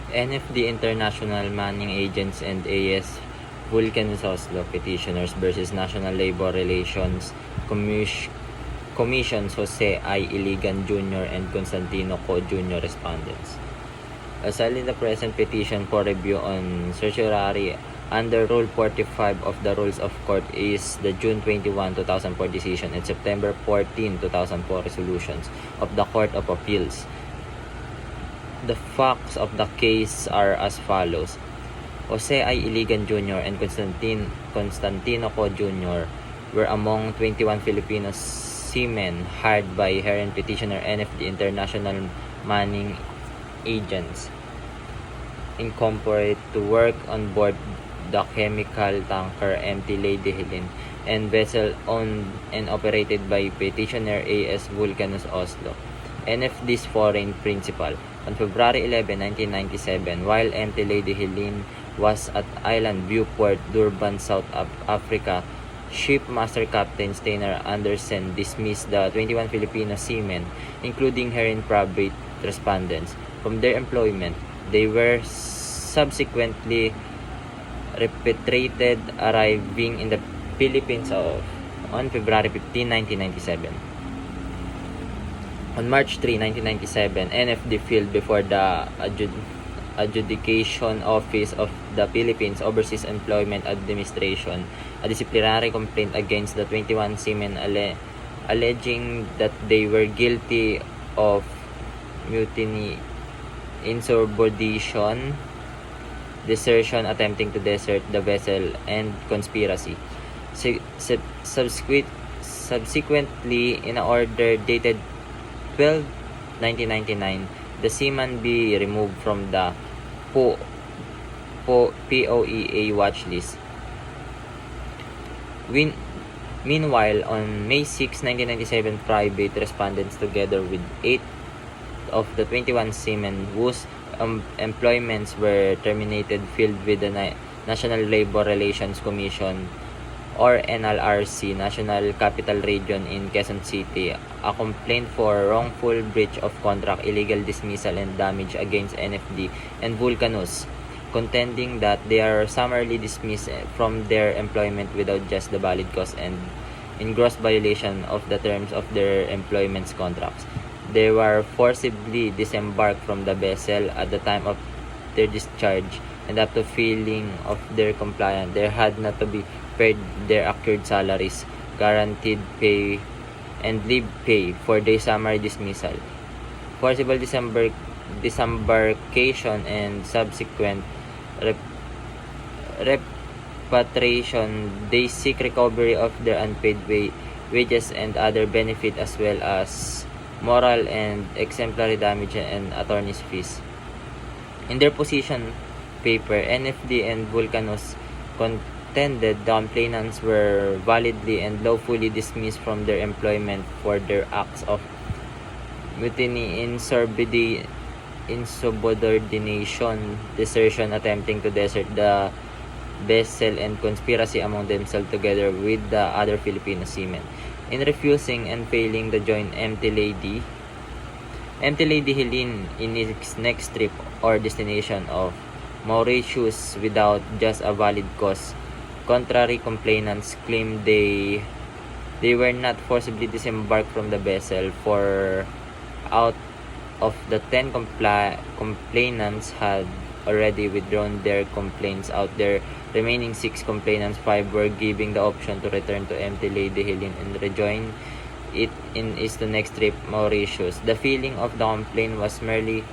NFD International Manning Agents and AS Vulcanus Oslo petitioners versus National Labor Relations Commissions Jose I. Iligan Jr. and Constantino Co. Jr. respondents. Aside in the present petition for review on certiorari under Rule 45 of the Rules of Court is the June 21, 2004 decision and September 14, 2004 resolutions of the Court of Appeals. The facts of the case are as follows. Jose I. Iligan Jr. and Constantino Co. Jr. were among 21 Filipino seamen hired by Herren petitioner NFD International Manning Agents Incorporated to work on board the chemical tanker MT Lady Helene and vessel owned and operated by petitioner AS Vulcanus Oslo, NFD's foreign principal. On February 11, 1997, while MT Lady Helene was at Island Viewport, Durban, South Africa, Shipmaster Captain Steiner Andersen dismissed the 21 Filipino seamen, including Herren private respondents, from their employment. They were subsequently repatriated, arriving in the Philippines on February 15, 1997. On March 3, 1997, NFD filed before the Adjudication Office of the Philippines Overseas Employment Administration a disciplinary complaint against the 21 seamen alleging that they were guilty of mutiny, insubordination, desertion, attempting to desert the vessel, and conspiracy. Subsequently, in an order dated 12/1999, the seaman be removed from the POEA watch list. Meanwhile, on May 6, 1997, private respondents together with 8 of the 21 seamen whose employments were terminated filed with the National Labor Relations Commission or NLRC, National Capital Region in Quezon City, a complaint for wrongful breach of contract, illegal dismissal, and damage against NFD and Vulcanus, contending that they are summarily dismissed from their employment without just the valid cause and in gross violation of the terms of their employment contracts. They were forcibly disembarked from the vessel at the time of their discharge, and up to filling of their compliance, there had not to be paid their accrued salaries, guaranteed pay, and leave pay for their summary dismissal. Forcible disembarkation and subsequent repatriation, they seek recovery of their unpaid wages and other benefit, as well as moral and exemplary damage and attorney's fees. In their position paper, NFD and Vulcanus contended the complainants were validly and lawfully dismissed from their employment for their acts of mutiny, insubordination, desertion, attempting to desert the vessel, and conspiracy among themselves together with the other Filipino seamen. In refusing and failing to join MT Lady Helene in its next trip or destination of Mauritius without just a valid cause, contrary complainants claim they were not forcibly disembarked from the vessel, for out of the 10 complainants had already withdrawn their complaints. Out there remaining 6 complainants, 5 were given the option to return to MT Lady Helene and rejoin it in its next trip, Mauritius. The filing of the complaint was merely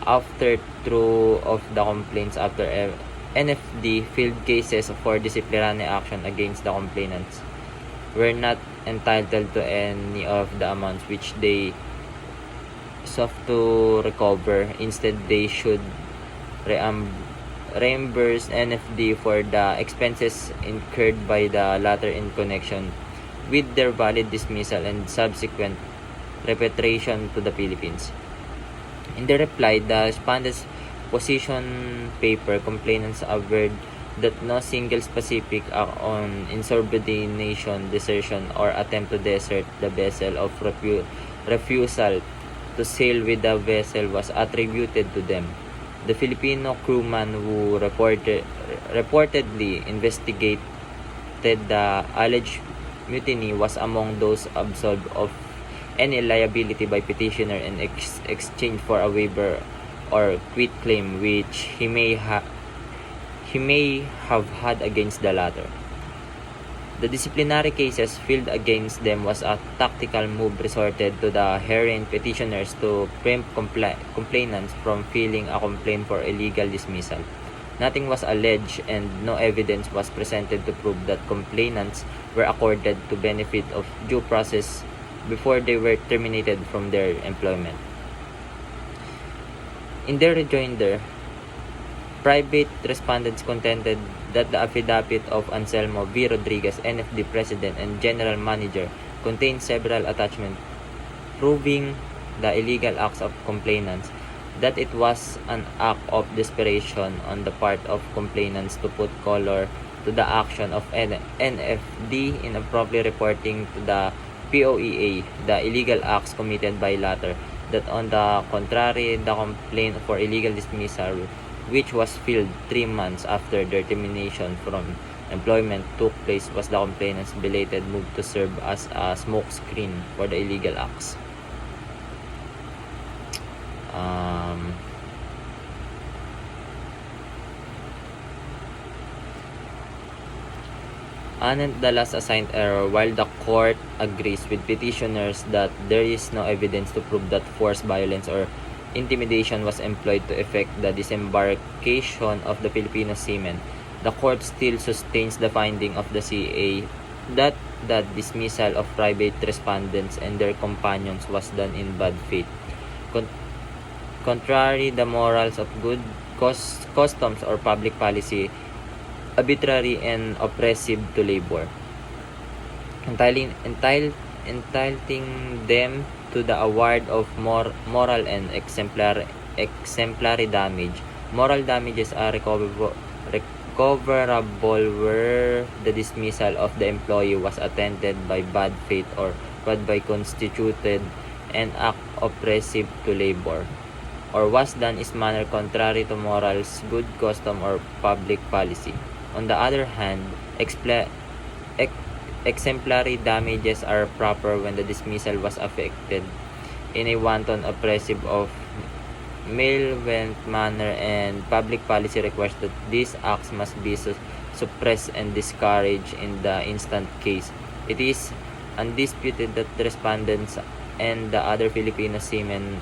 afterthought of the complaints after NFD filed cases for disciplinary action against the complainants were not entitled to any of the amounts which they sought to recover. Instead, they should reimburse NFD for the expenses incurred by the latter in connection with their valid dismissal and subsequent repatriation to the Philippines. In their reply, the respondents' position paper, complainants averred that no single specific act on insubordination, desertion, or attempt to desert the vessel of refusal to sail with the vessel was attributed to them. The Filipino crewman who reportedly investigated the alleged mutiny was among those absolved of any liability by petitioner in exchange for a waiver or quit claim which he may have had against the latter. The disciplinary cases filed against them was a tactical move resorted to the hearing petitioners to preempt complainants from filing a complaint for illegal dismissal. Nothing was alleged and no evidence was presented to prove that complainants were accorded to benefit of due process before they were terminated from their employment. In their rejoinder, private respondents contended that the affidavit of Anselmo V. Rodriguez, NFD President and General Manager, contained several attachments proving the illegal acts of complainants, that it was an act of desperation on the part of complainants to put color to the action of NFD in improperly reporting to the POEA the illegal acts committed by latter, that on the contrary, the complaint for illegal dismissal, which was filed 3 months after their termination from employment took place, was the complainant's belated move to serve as a smokescreen for the illegal acts. Nonetheless, assigned error, while the court agrees with petitioners that there is no evidence to prove that force, violence, or intimidation was employed to effect the disembarkation of the Filipino seamen, the court still sustains the finding of the CA that the dismissal of private respondents and their companions was done in bad faith, contrary the morals of good customs or public policy, arbitrary and oppressive to labor, entitling them to the award of moral and exemplary damage. Moral damages are recoverable where the dismissal of the employee was attended by bad faith or by constituted an act oppressive to labor, or was done in manner contrary to morals, good custom, or public policy. On the other hand, exemplary damages are proper when the dismissal was affected in a wanton, oppressive, of malevolent manner, and public policy requires that these acts must be suppressed and discouraged. In the instant case, it is undisputed that the respondents and the other Filipino seamen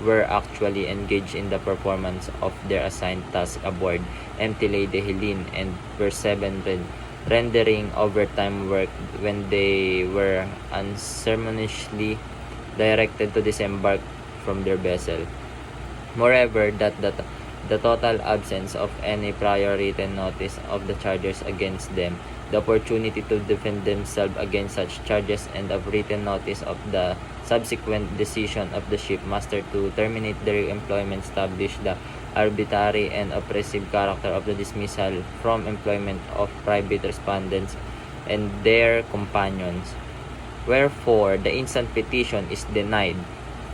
were actually engaged in the performance of their assigned task aboard MT Lady Helene and persevered rendering overtime work when they were unceremoniously directed to disembark from their vessel. Moreover, that the total absence of any prior written notice of the charges against them, the opportunity to defend themselves against such charges, and of written notice of the subsequent decision of the shipmaster to terminate their employment establish the arbitrary and oppressive character of the dismissal from employment of private respondents and their companions. Wherefore, the instant petition is denied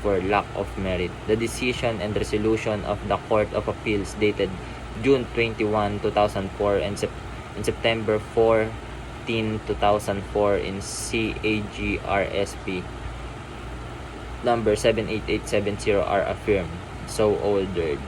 for lack of merit. The decision and resolution of the Court of Appeals dated June 21, 2004 and September 14, 2004 in CAGRSP number 78870 are affirmed. So ordered.